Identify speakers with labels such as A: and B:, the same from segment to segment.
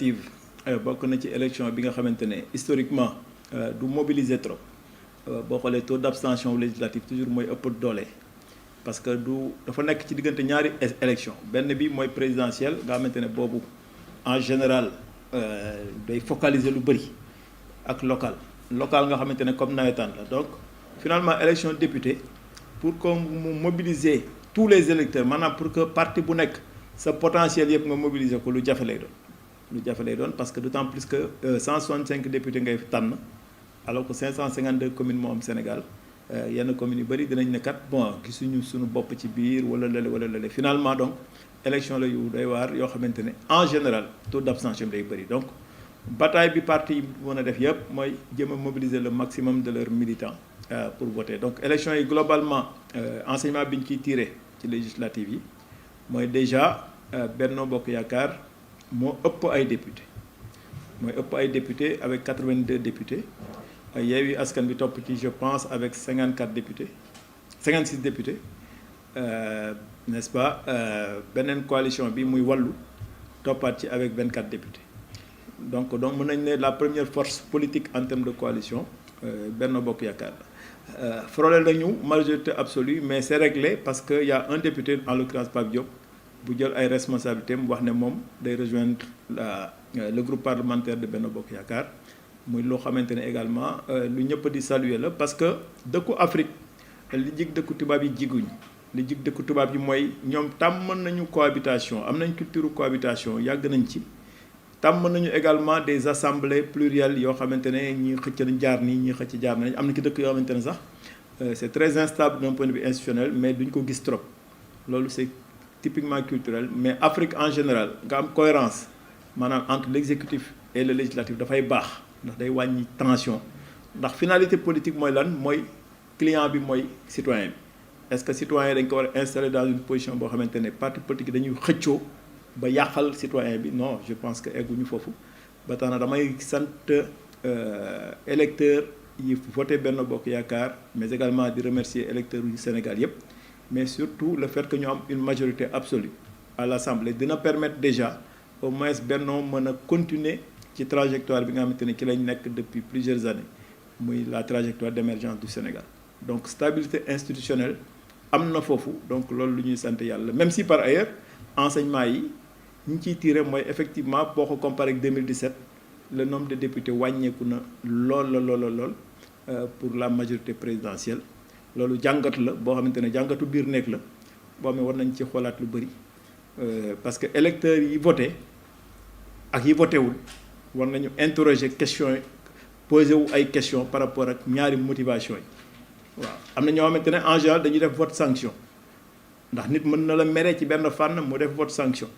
A: législatives bokk na ci élection bi nga xamante ne historiquement du mobiliser trop boo xoolee taux d'abstention législative toujours mooy ëpp doole parce que du dafa nekk ci diggante ñaari élection benn bi mooy présidentielle nga xamante ne boobu en général day focaliser lu bëri ak local nga xamante ne comme nawetaan la donc finalement élection député pour que mu mobiliser tous les électeurs maanaam pour que parti bu nekk sa potentiel yëpp nga mobiliser ko lu jafe lay doon parce que d'autant plus que 165 députés ngay tànn alors que 552 communes moo am Sénégal yenn communes yu bëri dinañ ne kat bon gisuñu suñu bopp ci biir wala lële finalement donc élection la yu doy waar yoo xamante ne en général taux d'abstention day bëri donc bataille bi parti yi mën a def yëpp mooy jéem a mobiliser le maximum de leurs militants pour voter donc élection yi globalement enseignement bi ñu ciy tiré ci législative yi mooy déjà Benno Bokk Yaakaar moo ëpp ay députés avec 82 députés Yewwi Askan Wi topp ci je pense avec 56 députés n'est-ce pas beneen coalition bi muy Wallu toppaat ci avec 24 députés donc mën nañ ne la première force politique en termes de coalition Benno Bokk Yaakaar frôlé nañu majorité absolue mais c'est réglé parce que y a un député en l'occurrence Pape Diop bu jël ay responsabilités mu wax ne moom day rejoindre le groupe parlementaire de Benno Bokk Yaakaar muy loo xamante ne également lu ñëpp di saluer la parce que dëkku Afrique li jig dëkku tubaab yi jiguñ li jig dëkku tubaab yi mooy ñoom tàmm nañu cohabitation am nañ culture cohabitation yàgg nañ ci tàmm nañu également des assemblées plurielles yoo xamante ne ñi xëcc nañ jaar nii ñi xëcc jaar nañ am na ci dëkk yoo xamante ne sax c'est très instable d'un point de vue institutionnel mais duñ ko gis trop loolu c'est typiquement culturel mais Afrique en général nga am cohérence maanaam entre l'exécutif et le législatif dafay baax ndax day wàññi tension ndax finalité politique mooy lan mooy client bi mooy citoyen bi est-ce que citoyen dañ ko war a installer dans une position boo xamante ne parti politique dañuy xëccoo ba yàqal citoyen bi non je pense que egguñu foofu ba tax na damay sant électeurs yi voté Benno Bokk Yaakaar mais également di remercier électeurs yu Sénégal yépp mais surtout le fait que ñu am une majorité absolue à l'Assemblée dina permettre déjà au moins Benno mën a continuer ci trajectoire bi nga xamante ne ci lañ nekk depuis plusieurs années muy la trajectoire d'émergence du Sénégal donc stabilité institutionnelle am na foofu donc loolu lu ñuy sant yàlla même si par ailleurs enseignement yi ñu ciy tiré mooy effectivement boo ko comparé ak 2017 le nombre de députés wàññeeku na lool pour la majorité présidentielle loolu jàngat la boo xamante ne jàngatu biir nekk la boo xam ne war nañ ci xoolaat lu bëri parce que électeurs yi voté ak yi voté wul war nañu interroger question yi poser wu ay question par rapport ak ñaari motivation yi waaw am na ñoo xamante ne en général dañuy def vote sanction ndax nit mën na la mere ci benn fànn mu def vote sanction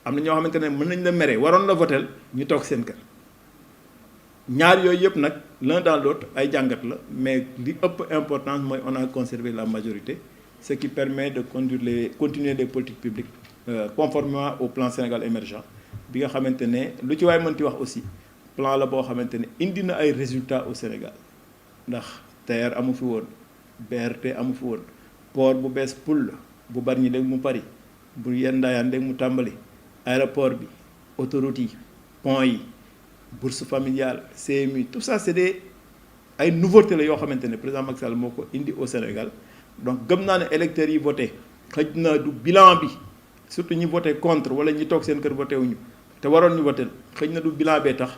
A: am na ñoo xamante ne mën nañ la mere waroon la votel ñu toog seen kër ñaar yooyu yëpp nag l'un dans l'autre ay jàngat la mais li ëpp importance mooy on a conservé la majorité ce qui permet de continuer les politiques publiques conformément au plan Sénégal émergent bi nga xamante ne lu ci waay mënti wax aussi plan la boo xamante ne indi na ay résultats au Sénégal ndax TER amu fi woon BRT amu fi woon port bu bees Poul bu Bargny léegi mu pari bu Yène Ndayane léegi mu tàmbali aéroport bi autoroute yi pont yi bourse familiale CMU tout ça c'est ay nouveautés la yoo xamante ne président Macky Sall moo ko indi au Sénégal donc gëm naa ne électeurs yi voté xëj na du bilan bi surtout ñi voté contre wala ñi toog seen kër voté wuñu te waroon ñu voté xëj na du bilan bee tax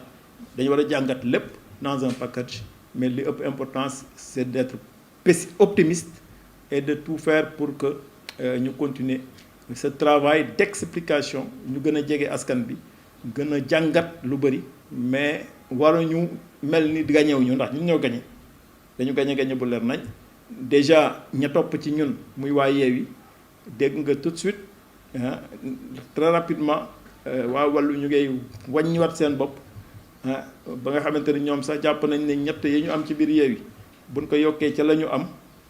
A: dañu war a jàngat lépp dans un package mais li ëpp importance c'est d'être optimiste et de tout faire pour que ñu continuer ce travail d'explication ñu gën a jege askan bi gën a jàngat lu bëri mais waruñu mel ni gañewuñu ndax ñun ñoo gañe dañu gañe bu leer nañ déjà ña topp ci ñun muy waa Yewwi dégg nga tout de suite très rapidement waa Wallu ñu ngay wàññiwaat seen bopp ba nga xamante ne ñoom sax jàpp nañ ne ñett yi ñu am ci biir Yewwi buñ ko yokkee ca la ñu am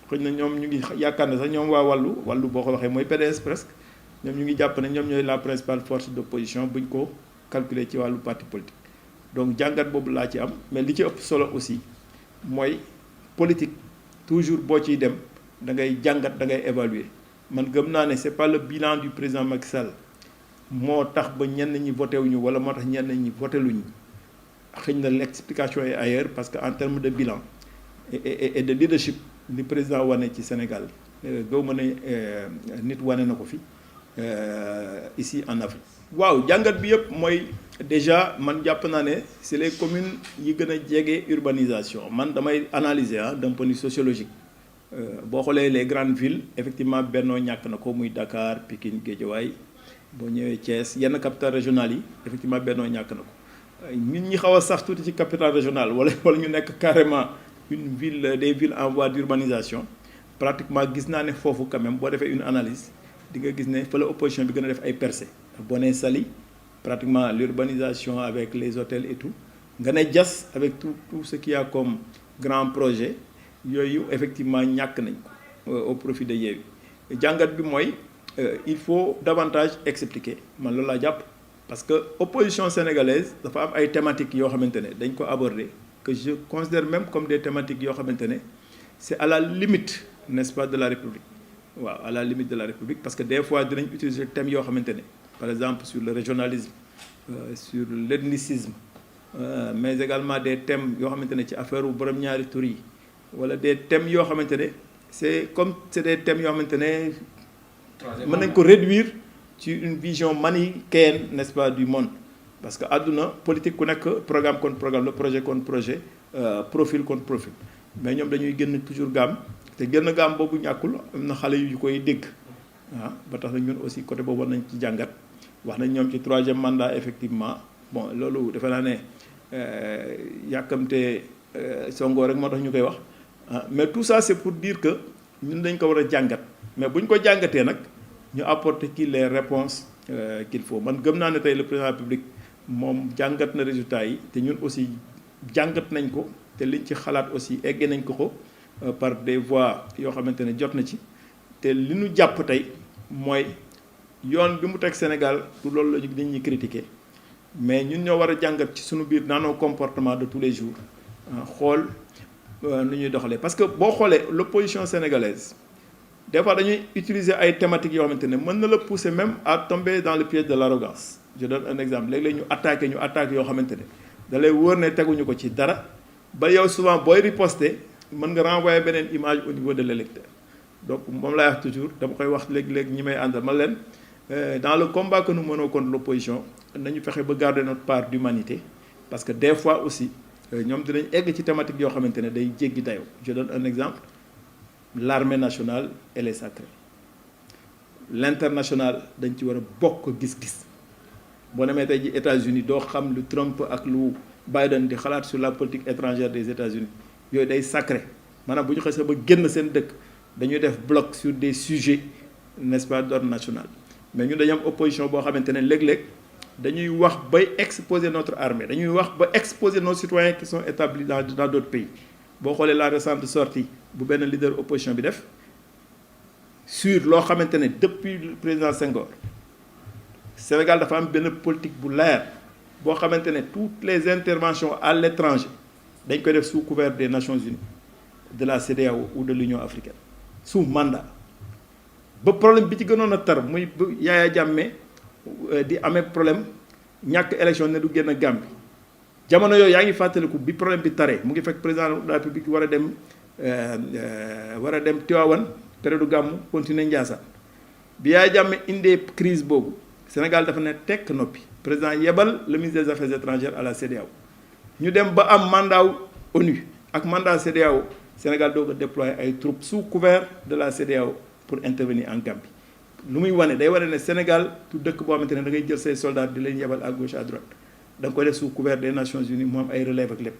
A: xëy na ñoom ñu ngi yaakaar ne sax ñoom waa Wallu boo ko waxee mooy PDS presque ñoom ñu ngi jàpp ne ñoom ñooy la principale force d'opposition buñ ko calculer ci wàllu parti politique donc jàngat boobu laa ci am mais li ci ëpp solo aussi mooy politique toujours boo ciy dem da ngay jàngat da ngay évaluer man gëm naa ne c'est pas le bilan du président Macky Sall moo tax ba ñenn ñi voté wuñu wala moo tax ñenn ñi voté luñu xëy na l'explication est ailleurs parce que en termes de bilan et de leadership li président wane ci Sénégal gaw ma ne nit wane na ko fi ici en Afrique. waaw jàngat bi yëpp mooy déjà man jàpp naa ne c'est les communes yi gën a jege urbanisation man damay analyser d'un point de vue sociologique boo xoolee les grandes villes effectivement Benno ñàkk na ko muy Dakar Pikine Guédiawaye boo ñëwee Thiès yenn capitales régionales yi effectivement Benno ñàkk na ko ñun ñi xaw a sax tuuti ci capitale régionale wala ñu nekk carrément une ville des villes en voie d'urbanisation pratiquement gis naa ne foofu quand même boo defee une analyse di nga gis ne fa la opposition bi gën a def ay percées boo nee Saly pratiquement l'urbanisation avec les hôtels et tout nga ne Diass avec tout ce qu'il y a comme grand projet yooyu effectivement ñàkk nañ ko au profit de Yewwi jàngat bi mooy il faut davantage expliquer man loolu laa jàpp parce que opposition sénégalaise dafa am ay thématiques yoo xamante ne dañ ko aborder que je considère même comme des thématiques yoo xamante ne c'est à la limite n'est-ce pas de la République waaw à la limite de la République parce que des fois dinañ utiliser thèmes yoo xamante ne par exemple sur le régionalisme sur l'ethnicisme mais également des thèmes yoo xamante ne ci affaire u borom ñaari tur yi wala des thèmes yoo xamante ne c'est des thèmes yoo xamante ne mën nañ ko réduire ci une vision manichéenne n'est-ce pas du monde parce que àdduna politique ku nekk programme contre programme le projet contre projet profil contre profil mais ñoom dañuy génn toujours gamme te génn gamme boobu ñàkkul am na xale yu koy dégg ba tax na ñun aussi côté boobu war nañ ci jàngat wax nañ ñoom ci 3e mandat effectivement bon loolu defe naa ne yàkkamte songoo rek moo tax ñu koy wax mais tout ça c'est pour dire que ñun dañ ko war a jàngat mais bu ñu ko jàngatee nag ñu apporter kii les réponses qu'il faut man gëm naa ne tey le président de la République moom jàngat na résultats yi te ñun aussi jàngat nañ ko te liñ ci xalaat aussi eggee nañ ko par des voies yoo xamante ne jot na ci te li ñu jàpp tey mooy yoon bi mu teg Sénégal du loolu la ñu ñuy critiquer mais ñun ñoo war a jàngat ci suñu biir dans nos comportements de tous les jours xool nu ñuy doxalee parce que boo xoolee l'opposition sénégalaise des fois dañuy utiliser ay thématiques yoo xamante ne mën na la pousser même à tomber dans le piège de l'arrogance je donne un exemple léeg-léeg ñu attaqué yoo xamante ne da lay wóor ne teguñu ko ci dara ba yow souvent booy riposter mën nga renvoyer beneen image au niveau de l'électeur donc moom laay wax toujours dama koy wax léegi-léegi ñi may àndal ma leen dans le combat que nous menons contre l'opposition nañu fexe ba garder notre part d'humanité parce que des fois aussi ñoom dinañ egg ci thématique yoo xamante ne day jéggi dayoo je donne un exemple l'armée nationale elle est sacrée l'international dañ ci war a bokk gis-gis boo demee tey ji États-Unis doo xam lu Trump ak lu Biden di xalaat sur la politique étrangère des États-Unis yooyu day sacré maanaam bu ñu xasee ba génn seen dëkk dañuy def bloc sur des sujets n'est-ce pas d'ordre national mais ñun dañu am opposition boo xamante ne léeg-léeg dañuy wax bay exposer notre armée dañuy wax ba exposer nos citoyens qui sont établis dans d'autres pays boo xoolee la récente sortie bu benn leader opposition bi def sur loo xamante ne depuis le président Senghor Sénégal dafa am benn politique bu leer boo xamante ne toutes les interventions à l'étranger dañ koy def sous couvert des Nations Unies de la CEDEAO ou de l'Union africaine sous mandat ba problème bi ci gënoon a tar muy Yaya Jammeh di amee problème ñàkk élection ne du génn Gambie jamono yooyu yaa ngi fàttaliku bi problème bi taree mu ngi fekk président de la République war a dem Tivaouane période gàmmu continuer Ndiassane bi Yaya Jammeh indee crise boobu Sénégal dafa ne tekk noppi président yebal le ministre des Affaires étrangères à la CEDEAO ñu dem ba am mandat ONU ak mandat CEDEAO Sénégal doog a déployer ay troupes sous couvert de la CEDEAO pour intervenir en Gambie lu muy wane day wane ne Sénégal tu dëkk boo xamante ne da ngay jël say soldats di leen yebal à gauche à droite da nga koy def sous couvert des Nations Unies mu am ay relève ak lépp